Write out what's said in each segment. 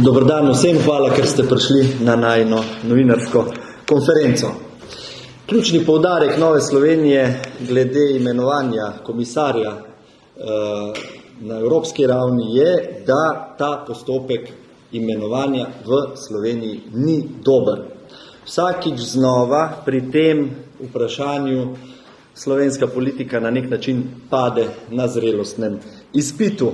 Dober dan vsem, hvala, ker ste prišli na najino novinarsko konferenco. Ključni poudarek Nove Slovenije glede imenovanja komisarja na evropski ravni je, da ta postopek imenovanja v Sloveniji ni dober. Vsakič znova pri tem vprašanju slovenska politika na nek način pade na zrelostnem izpitu.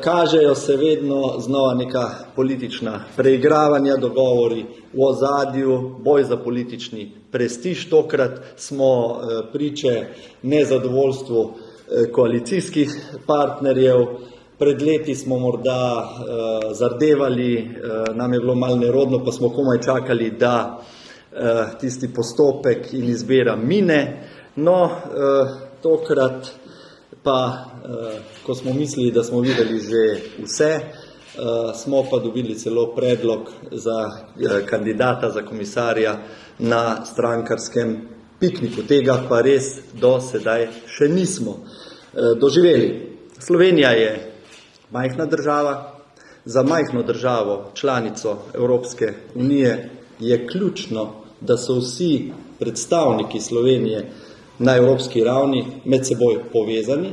Kažejo se vedno znova neka politična preigravanja, dogovori v ozadju, boj za politični prestiž. Tokrat smo priče nezadovoljstvu koalicijskih partnerjev. Pred leti smo morda zardevali, nam je bilo malo nerodno, pa smo komaj čakali, da tisti postopek in izbira mine. No, tokrat pa, ko smo mislili, da smo videli že vse, smo pa dobili celo predlog za kandidata za komisarja na strankarskem pikniku. Tega pa res do sedaj še nismo doživeli. Slovenija je majhna država. Za majhno državo, članico Evropske unije, je ključno, da so vsi predstavniki Slovenije na evropski ravni med seboj povezani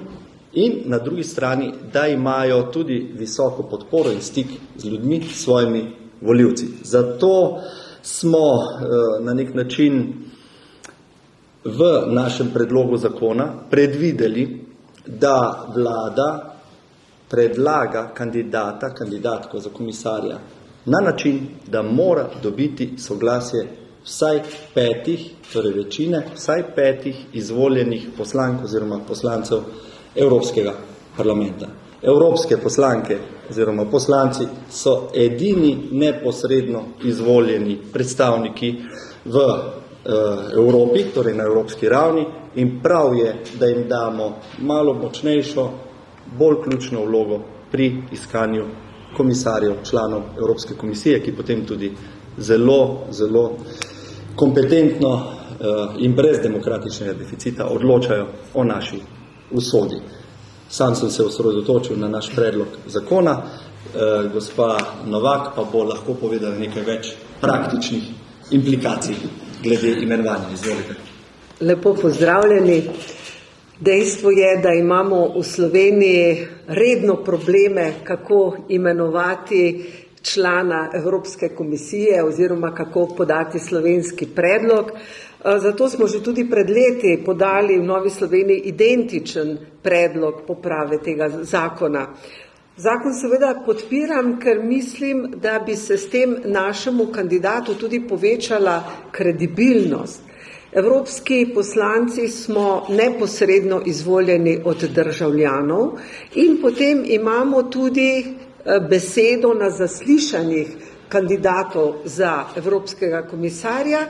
in na drugi strani, da imajo tudi visoko podporo in stik z ljudmi, s svojimi volivci. Zato smo na nek način v našem predlogu zakona predvideli, da vlada predlaga kandidatko za komisarja na način, da mora dobiti soglasje vsaj 5, torej večine, vsaj 5 izvoljenih poslank oziroma poslancev Evropskega parlamenta. Evropske poslanke oziroma poslanci so edini neposredno izvoljeni predstavniki v Evropi, torej na evropski ravni, in prav je, da jim damo malo močnejšo, bolj ključno vlogo pri iskanju komisarjev, članov Evropske komisije, ki potem tudi zelo kompetentno in brez demokratičnega deficita odločajo o naši usodi. Sam sem se osredotočil na naš predlog zakona, gospa Novak pa bo lahko povedala nekaj več praktičnih implikacij glede imenovanja. Izvolite. Lepo pozdravljeni. Dejstvo je, da imamo v Sloveniji redno probleme, kako imenovati člana Evropske komisije oziroma kako podati slovenski predlog. Zato smo že tudi pred leti podali v Novi Sloveniji identičen predlog poprave tega zakona. Zakon seveda podpiram, ker mislim, da bi se s tem našemu kandidatu tudi povečala kredibilnost. Evropski poslanci smo neposredno izvoljeni od državljanov in potem imamo tudi besedo na zaslišanjih kandidatov za evropskega komisarja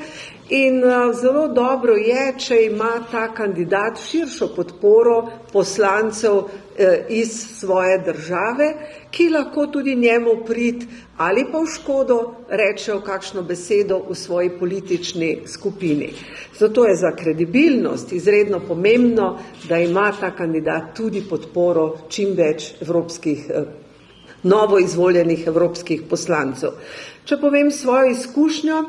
in zelo dobro je, če ima ta kandidat širšo podporo poslancev iz svoje države, ki lahko tudi njemu prid ali pa v škodo rečejo kakšno besedo v svoji politični skupini. Zato je za kredibilnost izredno pomembno, da ima ta kandidat tudi podporo čim več novo izvoljenih evropskih poslancev. Če povem svojo izkušnjo,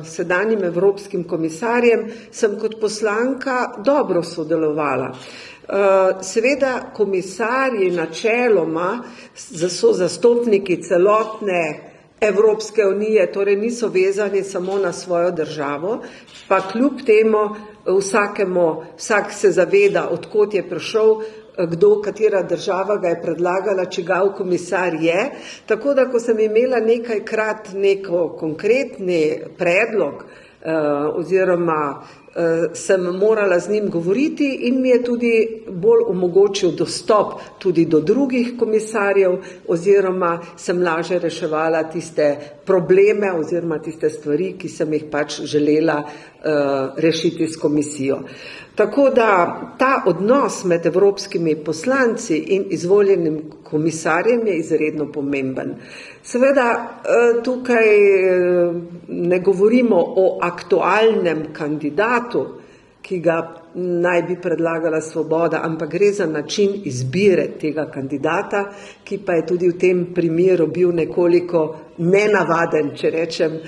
sedanjim evropskim komisarjem sem kot poslanka dobro sodelovala. Seveda komisarji načeloma so zastopniki celotne Evropske unije, torej niso vezani samo na svojo državo, pa kljub temu vsak se zaveda, od kod je prišel, katera država ga je predlagala, čigav komisar je. Tako da, ko sem imela nekajkrat neko konkretni predlog oziroma sem morala z njim govoriti in mi je tudi bolj omogočil dostop tudi do drugih komisarjev oziroma sem lažje reševala tiste probleme oziroma tiste stvari, ki sem jih pač želela rešiti s komisijo. Tako da ta odnos med evropskimi poslanci in izvoljenim komisarjem je izredno pomemben. Seveda tukaj ne govorimo o aktualnem kandidatu, ki ga naj bi predlagala Svoboda, ampak gre za način izbire tega kandidata, ki pa je tudi v tem primeru bil nekoliko nenavaden, če rečem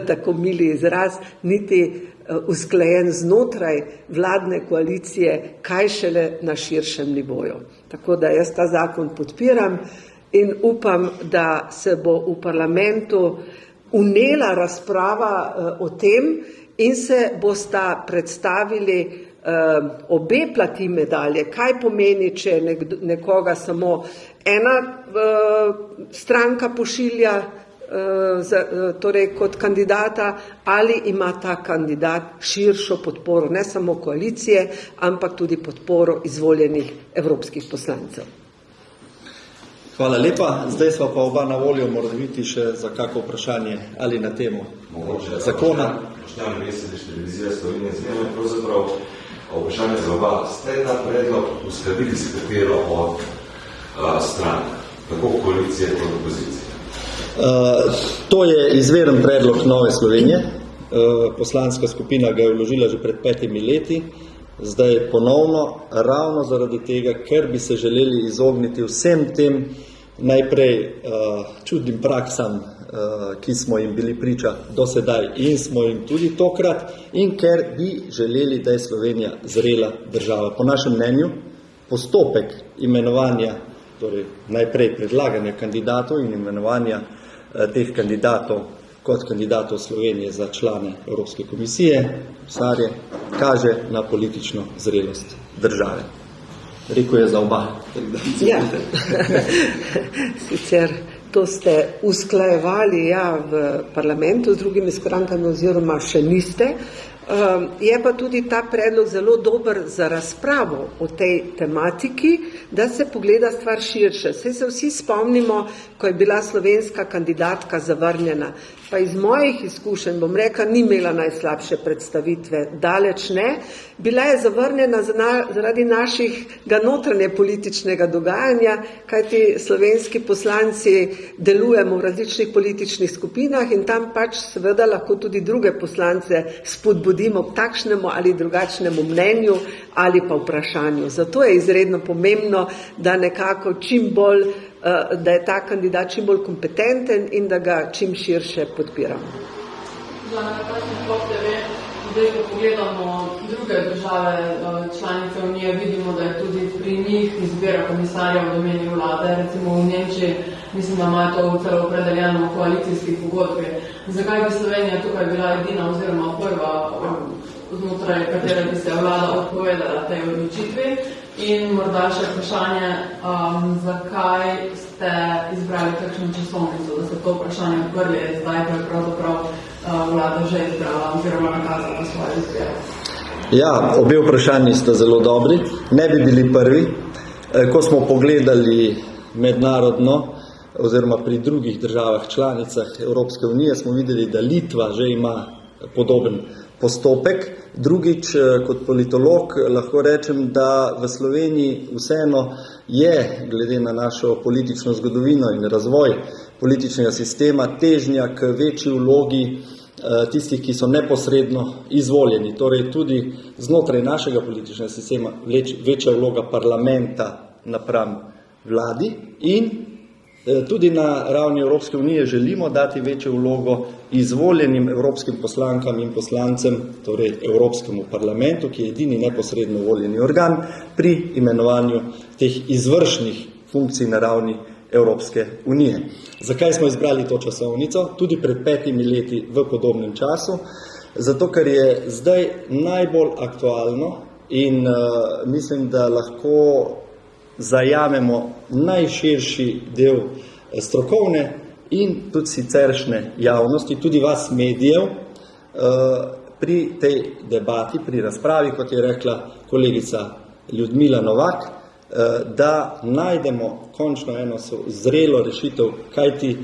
tako mili izraz, niti usklajen znotraj vladne koalicije, kaj šele na širšem nivoju. Tako da jaz ta zakon podpiram in upam, da se bo v parlamentu unela razprava o tem in se bosta predstavili obe plati medalje, kaj pomeni, če nekoga samo ena stranka pošilja torej kot kandidata, ali ima ta kandidat širšo podporo, ne samo koalicije, ampak tudi podporo izvoljenih evropskih poslancev. Hvala lepa. Zdaj sva pa oba na voljo, mora biti še za kako vprašanje ali na temo zakona. Boštjan Veselič, Televizija Slovenije, zmeme pravzaprav vprašanje za oba. Ste ta predlog uskladili s katero od strank, tako koalicije kot opozicije? To je izveren predlog Nove Slovenije. Poslanska skupina ga je vložila že pred 5 leti. Zdaj ponovno, ravno zaradi tega, ker bi se želeli izogniti vsem tem najprej čudnim praksam, ki smo jim bili priča do sedaj in smo jim tudi tokrat, in ker bi želeli, da je Slovenija zrela država. Po našem mnenju, postopek imenovanja, torej najprej predlaganja kandidatov in imenovanja teh kandidatov kot kandidatov Slovenije za člane Evropske komisije, komisarje, kaže na politično zrelost države. Rekel je za oba. Ja, sicer to ste usklajevali v parlamentu z drugimi strankami oziroma še niste. Je pa tudi ta predlog zelo dober za razpravo o tej tematiki, da se pogleda stvar širše. Saj se vsi spomnimo, ko je bila slovenska kandidatka zavrnjena. Pa iz mojih izkušenj, bom rekla, ni imela najslabše predstavitve, daleč ne. Bila je zavrnjena zaradi našega notranje političnega dogajanja, kajti slovenski poslanci delujemo v različnih političnih skupinah in tam pač seveda lahko tudi druge poslance spodbudimo k takšnemu ali drugačnemu mnenju ali pa vprašanju. Zato je izredno pomembno, da nekako čim bolj, da je ta kandidat čim bolj kompetenten in da ga čim širše podpiramo. Zdaj, ko pogledamo druge države članice Unije, vidimo, da je tudi pri njih izbira komisarja v domeni vlade. Recimo v Nemčiji, mislim, da imajo to celo opredeljeno v koalicijskih pogodbi. Zakaj bi Slovenija tukaj bila edina oziroma prva, znotraj katere bi se vlada odpovedala tej odločitvi? In morda še vprašanje, zakaj ste izbrali takšno časovnico, da ste to vprašanje odprli, zdaj pa je pravzaprav vlada že izbrala oziroma nakazala svoje izbire? Ja, obe vprašanji sta zelo dobri. Ne bi bili prvi. Ko smo pogledali mednarodno oziroma pri drugih državah članicah Evropske unije, smo videli, da Litva že ima podoben postopek. Drugič, kot politolog lahko rečem, da v Sloveniji vseeno je, glede na našo politično zgodovino in razvoj političnega sistema, težnja k večji vlogi tistih, ki so neposredno izvoljeni. Torej tudi znotraj našega političnega sistema večja vloga parlamenta napram vladi in tudi na ravni Evropske unije želimo dati večjo vlogo izvoljenim evropskim poslankam in poslancem, torej Evropskemu parlamentu, ki je edini neposredno voljeni organ pri imenovanju teh izvršnih funkcij na ravni Evropske unije. Zakaj smo izbrali to časovnico? Tudi pred 5 leti v podobnem času. Zato, ker je zdaj najbolj aktualno in mislim, da lahko zajamemo najširši del strokovne in tudi siceršnje javnosti, tudi vas medijev, pri tej debati, pri razpravi, kot je rekla kolegica Ljudmila Novak, da najdemo končno eno zrelo rešitev, kajti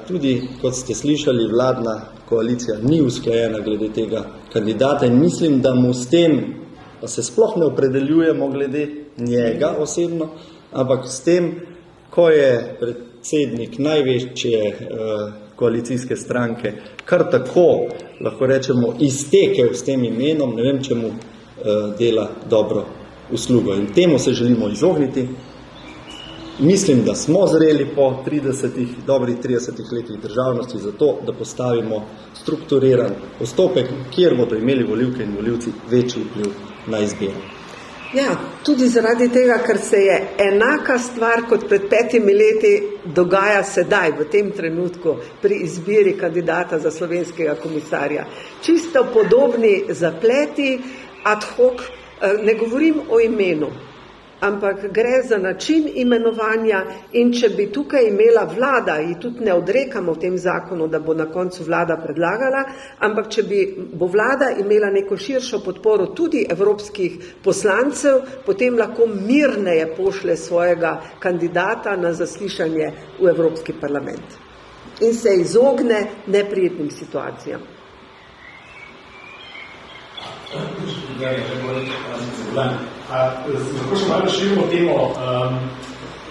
tudi, kot ste slišali, vladna koalicija ni usklajena glede tega kandidata in mislim, da mu s tem, da se sploh ne opredeljujemo glede njega osebno, ampak s tem, ko je predsednik največje koalicijske stranke kar tako, lahko rečemo, iztekel s tem imenom, ne vem, če mu dela dobro uslugo. In temu se želimo izogniti. Mislim, da smo zreli po dobrih 30 letih državnosti za to, da postavimo strukturiran postopek, kjer bodo imeli volivke in volivci večji vpliv na izbiro. Ja, tudi zaradi tega, ker se je enaka stvar kot pred 5 leti dogaja sedaj, v tem trenutku, pri izbiri kandidata za slovenskega komisarja. Čisto podobni zapleti, ad hoc, ne govorim o imenu, ampak gre za način imenovanja in če bi tukaj imela vlada, in tudi ne odrekamo v tem zakonu, da bo na koncu vlada predlagala, ampak če bo vlada imela neko širšo podporo tudi evropskih poslancev, potem lahko mirneje pošle svojega kandidata na zaslišanje v Evropski parlament in se izogne neprijetnim situacijam. Lahko še malo širimo temo.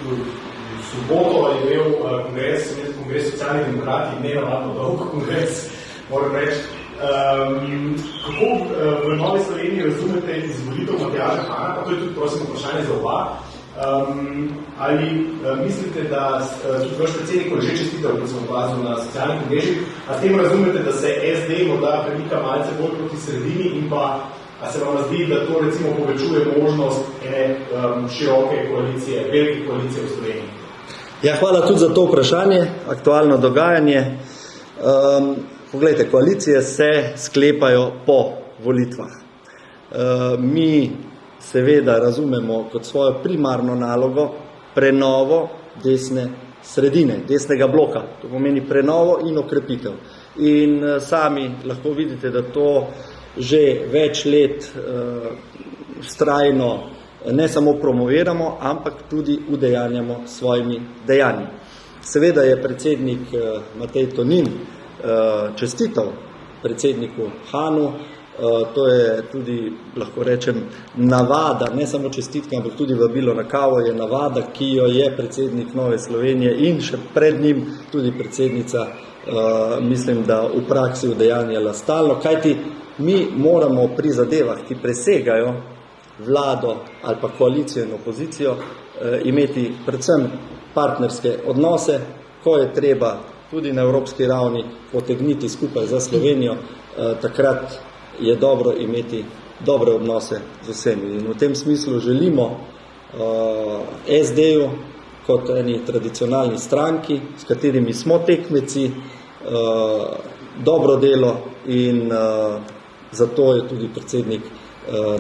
V soboto je imel kongres socialnih demokratij, nenavadno dolg kongres, moram reči. Kako v Novi Sloveniji razumete izvolitev Matjaža Hana, pa to je tudi prosim vprašanje za oba, ali mislite, da tudi vaš predsednik že čestitev, kot sem opazil na socialnih mrežih, a s tem razumete, da se SD morda premika malce bolj proti sredini in pa a se vam zdi, da to recimo povečuje možnost ene široke koalicije, velike koalicije v Sloveniji? Ja, hvala tudi za to vprašanje, aktualno dogajanje. Poglejte, koalicije se sklepajo po volitvah. Mi seveda razumemo kot svojo primarno nalogo prenovo desne sredine, desnega bloka. To pomeni prenovo in okrepitev. In sami lahko vidite, da to že več let vztrajno ne samo promoviramo, ampak tudi udejanjamo svojimi dejanji. Seveda je predsednik Matej Tonin čestital predsedniku Hanu, to je tudi, lahko rečem, navada, ne samo čestitka, ampak tudi vabilo na kavo je navada, ki jo je predsednik Nove Slovenije in še pred njim tudi predsednica, mislim, da v praksi udejanjala stalno, kajti mi moramo pri zadevah, ki presegajo vlado ali pa koalicijo in opozicijo, imeti predvsem partnerske odnose, ko je treba tudi na evropski ravni potegniti skupaj za Slovenijo, takrat je dobro imeti dobre odnose z vsemi. In v tem smislu želimo SD-ju kot eni tradicionalni stranki, s katerimi smo tekmeci, dobro delo in zato je tudi predsednik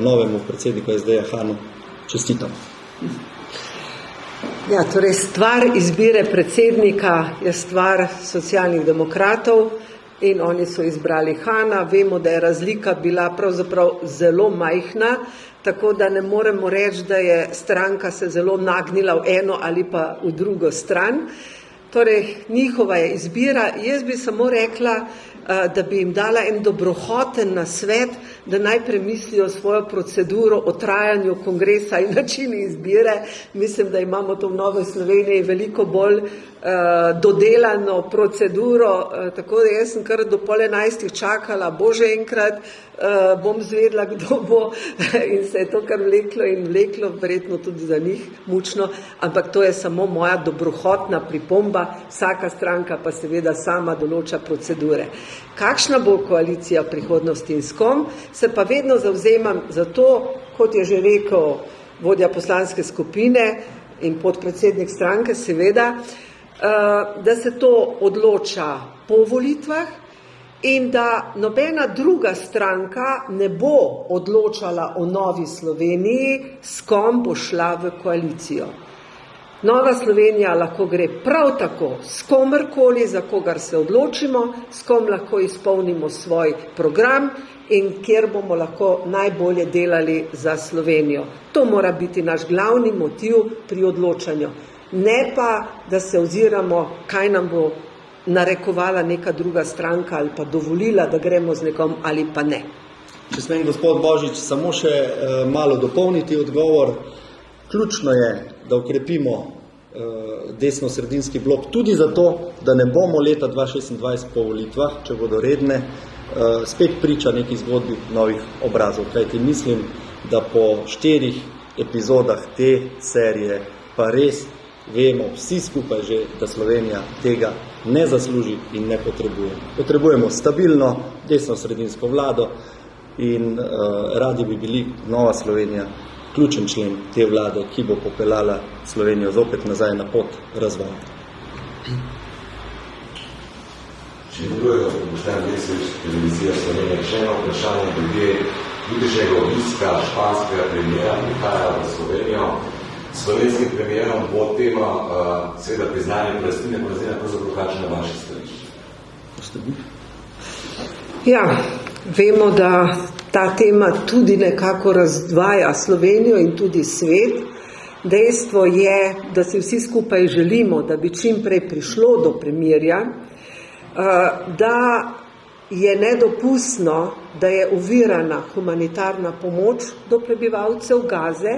novemu predsedniku SD-ja Hanu čestital. Ja, torej stvar izbire predsednika je stvar socialnih demokratov in oni so izbrali Hana. Vemo, da je razlika bila pravzaprav zelo majhna, tako da ne moremo reči, da je stranka se zelo nagnila v eno ali pa v drugo stran. Torej, njihova je izbira. Jaz bi samo rekla, da bi jim dala en dobrohoten nasvet, da naj premislijo svojo proceduro o trajanju kongresa in načini izbire. Mislim, da imamo to v Novi Sloveniji veliko bolj dodelano proceduro, tako da jaz sem kar do 10:30 čakala, bože enkrat, bom zvedla, kdo bo in se je to kar vleklo in vleklo, verjetno tudi za njih mučno, ampak to je samo moja dobrohotna pripomba, vsaka stranka pa seveda sama določa procedure. Kakšna bo koalicija v prihodnosti in s kom, se pa vedno zavzemam za to, kot je že rekel vodja poslanske skupine in podpredsednik stranke, seveda, da se to odloča po volitvah in da nobena druga stranka ne bo odločala o Novi Sloveniji, s kom bo šla v koalicijo. Nova Slovenija lahko gre prav tako s komerkoli, za kogar se odločimo, s kom lahko izpolnimo svoj program in kjer bomo lahko najbolje delali za Slovenijo. To mora biti naš glavni motiv pri odločanju. Ne pa, da se oziramo, kaj nam bo narekovala neka druga stranka ali pa dovolila, da gremo z nekom ali pa ne. Če smem, gospod Božič, samo še malo dopolniti odgovor. Ključno je, da ukrepimo desno-sredinski blok tudi zato, da ne bomo leta 2026 po volitvah, če bodo redne, spet priča neki zgodbi novih obrazov. Kajti mislim, da po 4 epizodah te serije pa res vemo vsi skupaj že, da Slovenija tega ne zasluži in ne potrebuje. Potrebujemo stabilno desno-sredinsko vlado in radi bi bili Nova Slovenija ključen člen te vlade, ki bo popeljala Slovenijo zopet nazaj na pot razvoja. Če ne drugega, Boštjan Veselj, televizija Slovenija, še eno vprašanje glede jutrišnjega obiska španskega premijera prihaja v Slovenijo. S slovenskim premijerom bo tema seveda priznanje Palestine, pravzaprav kakšno je vaše stališče? Ja, vemo, da ta tema tudi nekako razdvaja Slovenijo in tudi svet. Dejstvo je, da si vsi skupaj želimo, da bi čim prej prišlo do premirja, da je nedopustno, da je ovirana humanitarna pomoč do prebivalcev Gaze,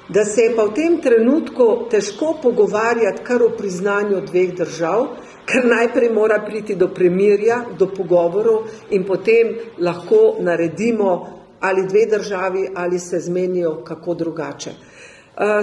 da se je pa v tem trenutku težko pogovarjati kar o priznanju 2 držav, ker najprej mora priti do premirja, do pogovorov in potem lahko naredimo ali 2 državi ali se zmenijo kako drugače.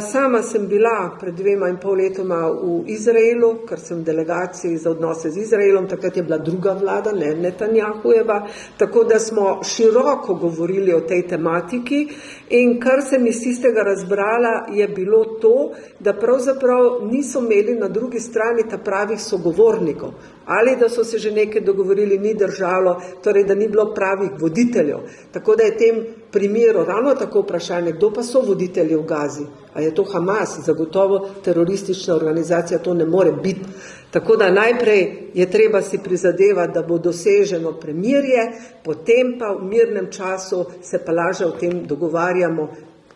Sama sem bila pred 2,5 letoma v Izraelu, ker sem v delegaciji za odnose z Izraelom, takrat je bila druga vlada, ne Netanjahujeva, tako da smo široko govorili o tej tematiki in kar sem iz tistega razbrala je bilo to, da pravzaprav niso imeli na drugi strani ta pravih sogovornikov, ali da so se že nekaj dogovorili, ni držalo, torej da ni bilo pravih voditeljev. Tako da je tem primeru ravno tako vprašanje, kdo pa so voditelji v Gazi. A je to Hamas, zagotovo teroristična organizacija, to ne more biti. Tako da najprej je treba si prizadevati, da bo doseženo premirje, potem pa v mirnem času se pa laže o tem dogovarjamo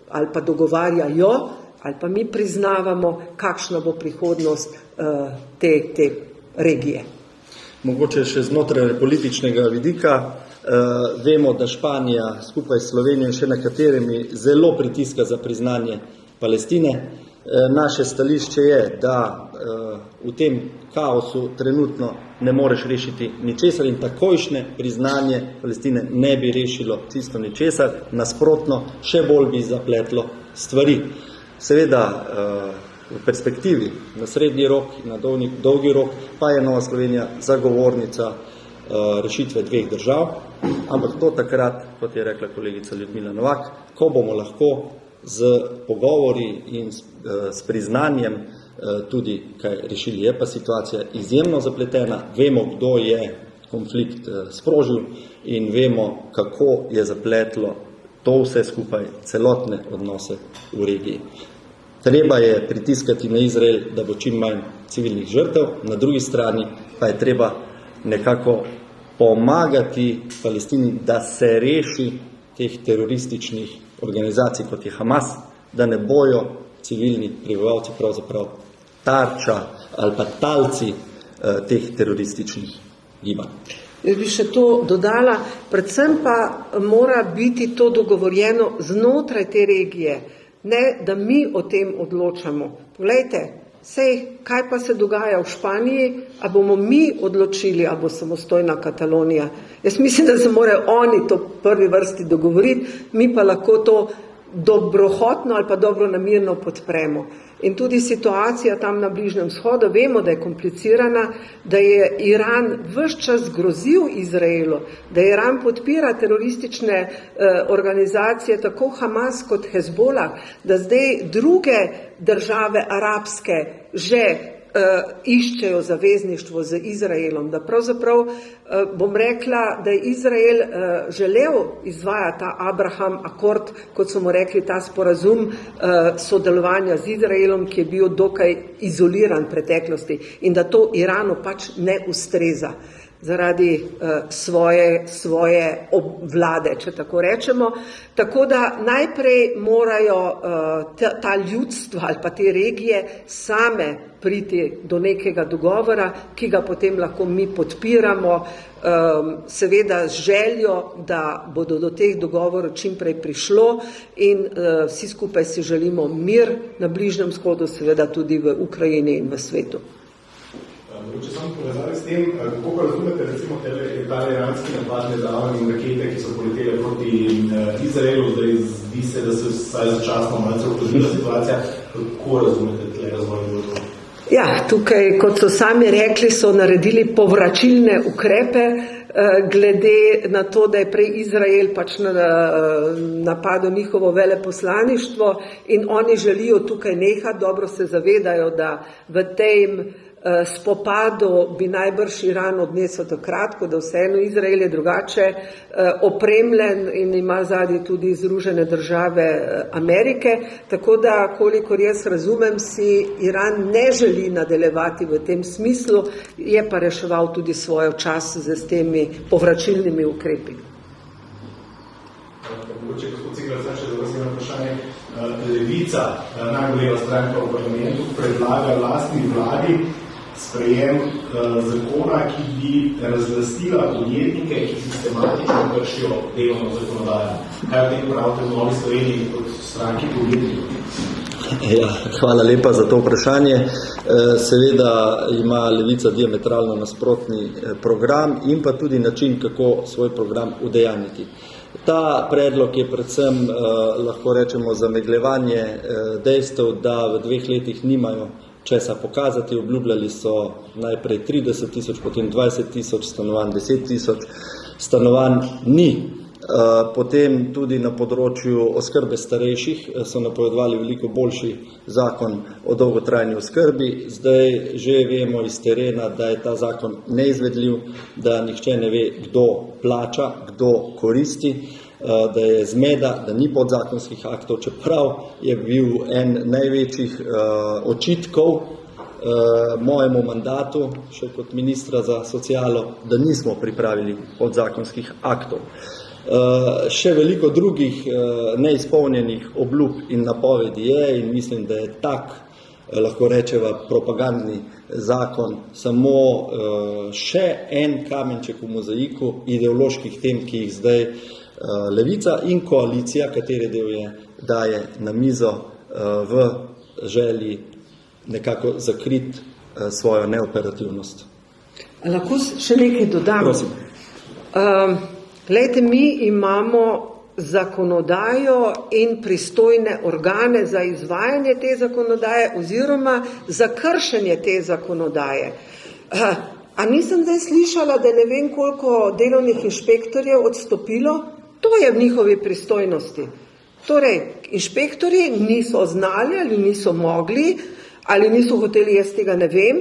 ali pa dogovarjajo, ali pa mi priznavamo, kakšna bo prihodnost te regije. Mogoče še znotraj političnega vidika. Vemo, da Španija skupaj s Slovenijo in še nekaterimi zelo pritiska za priznanje Palestine. Naše stališče je, da v tem kaosu trenutno ne moreš rešiti ničesar in takojšnje priznanje Palestine ne bi rešilo čisto ničesar, nasprotno, še bolj bi zapletlo stvari. Seveda, v perspektivi, na srednji rok in na dolgi rok, pa je Nova Slovenija zagovornica rešitve 2 držav, ampak to takrat, kot je rekla kolegica Ljudmila Novak, ko bomo lahko z pogovori in s priznanjem tudi kaj rešili. Je pa situacija izjemno zapletena, vemo, kdo je konflikt sprožil in vemo, kako je zapletlo to vse skupaj celotne odnose v regiji. Treba je pritiskati na Izrael, da bo čim manj civilnih žrtev, na drugi strani pa je treba nekako pomagati Palestini, da se reši teh terorističnih organizacij, kot je Hamas, da ne bojo civilni prebivalci pravzaprav tarča ali pa talci teh terorističnih gibanj. Jaz bi še to dodala, predvsem pa mora biti to dogovorjeno znotraj te regije, ne da mi o tem odločamo. Poglejte, sej, kaj pa se dogaja v Španiji, a bomo mi odločili, a bo samostojna Katalonija. Jaz mislim, da se morajo oni to prvi vrsti dogovoriti, mi pa lahko to dobrohotno ali pa dobronamirno podpremo. In tudi situacija tam na Bližnjem vzhodu, vemo, da je komplicirana, da je Iran ves čas grozil Izraelu, da Iran podpira teroristične organizacije, tako Hamas kot Hezbolah, da zdaj druge države arabske že iščejo zavezništvo z Izraelom, da pravzaprav bom rekla, da je Izrael želel izvajati ta Abraham akord, kot so mu rekli, ta sporazum sodelovanja z Izraelom, ki je bil dokaj izoliran v preteklosti in da to Iranu pač ne ustreza zaradi svoje vlade, če tako rečemo. Tako da najprej morajo ta ljudstva ali pa te regije same priti do nekega dogovora, ki ga potem lahko mi podpiramo, seveda z željo, da bodo do teh dogovorov čim prej prišlo in vsi skupaj si želimo mir na Bližnjem vzhodu, seveda tudi v Ukrajini in v svetu. Če sem povezali s tem, kako pa razumete recimo ta iranski napad nedavno in rakete, ki so poletele proti Izraelu, zdaj zdi se, da se vsaj začasno malce okrozila situacija, kako razumete tle razvoj dogodkov? Ja, tukaj, kot so sami rekli, so naredili povračilne ukrepe, glede na to, da je prej Izrael pač napadel njihovo veleposlaništvo in oni želijo tukaj nehati, dobro se zavedajo, da v tem spopadu bi najbrž Iran odnesel takrat, ko da vseeno Izrael je drugače opremljen in ima zadnji tudi Združene države Amerike, tako da, kolikor jaz razumem, si Iran ne želi nadaljevati v tem smislu, je pa reševal tudi svojo čas s temi povračilnimi ukrepi. Mogoče, gospod Cigler, še za vas imam vprašanje. Levica, najbolj leva stranka v parlamentu, predlaga vlastni vladi sprejem zakona, ki bi razlastila podjetnike, ki sistematično kršijo delovno zakonodajo. Kaj v tem pravite v Novi Sloveniji kot stranki podjetnikov? Ja, hvala lepa za to vprašanje. Seveda ima Levica diametralno nasprotni program in pa tudi način, kako svoj program udejanjiti. Ta predlog je predvsem, lahko rečemo, zamegljevanje dejstev, da v 2 letih nimajo česa pokazati. Obljubljali so najprej 30 tisoč, potem 20 tisoč stanovanj, 10 tisoč stanovanj ni. Potem tudi na področju oskrbe starejših so napovedovali veliko boljši zakon o dolgotrajni oskrbi. Zdaj že vemo iz terena, da je ta zakon neizvedljiv, da nihče ne ve, kdo plača, kdo koristi, da je zmeda, da ni podzakonskih aktov, čeprav je bil en največjih očitkov mojemu mandatu, še kot ministra za socialo, da nismo pripravili podzakonskih aktov. Še veliko drugih neizpolnjenih obljub in napovedi je in mislim, da je tak, lahko rečeva, propagandni zakon samo še en kamenček v mozaiku ideoloških tem, ki jih zdaj Levica in koalicija, katere del je, daje na mizo v želji nekako zakriti svojo neoperativnost. Lahko še nekaj dodam? Prosim. Glejte, mi imamo zakonodajo in pristojne organe za izvajanje te zakonodaje oziroma za kršenje te zakonodaje. A nisem zdaj slišala, da ne vem koliko delovnih inšpektorjev odstopilo? To je v njihovi pristojnosti. Torej, inšpektorji niso znali ali niso mogli ali niso hoteli, jaz tega ne vem,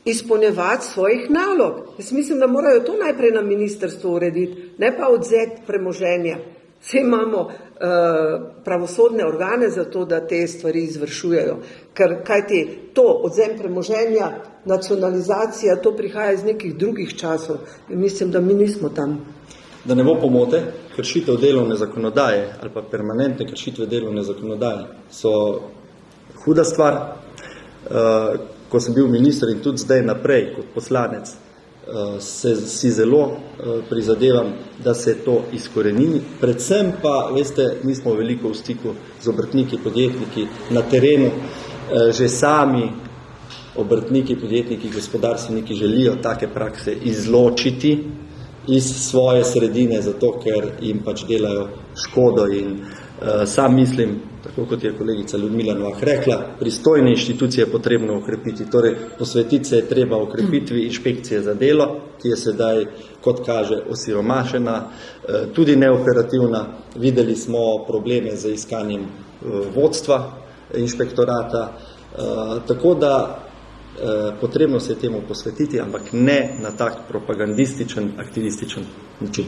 izpolnjevati svojih nalog. Jaz mislim, da morajo to najprej na ministrstvu urediti, ne pa odzeti premoženja. Vse imamo pravosodne organe za to, da te stvari izvršujejo. Ker kajti to odzem premoženja, nacionalizacija, to prihaja iz nekih drugih časov. In mislim, da mi nismo tam. Da ne bo pomote, kršitev delovne zakonodaje ali pa permanentne kršitve delovne zakonodaje so huda stvar. Ko sem bil minister in tudi zdaj naprej kot poslanec, si zelo prizadevam, da se to izkorenini. Predvsem pa, veste, mi smo veliko v stiku z obrtniki, podjetniki na terenu. Že sami obrtniki, podjetniki, gospodarstveniki želijo take prakse izločiti iz svoje sredine, zato ker jim pač delajo škodo in sam mislim, tako kot je kolegica Ljudmila Novak rekla, pristojne inštitucije je potrebno ukrepiti. Torej, posvetiti se je treba ukrepitvi inšpekcije za delo, ki je sedaj, kot kaže, osiromašena, tudi neoperativna. Videli smo probleme z iskanjem vodstva inšpektorata, tako da potrebno se je temu posvetiti, ampak ne na tak propagandističen, aktivističen način.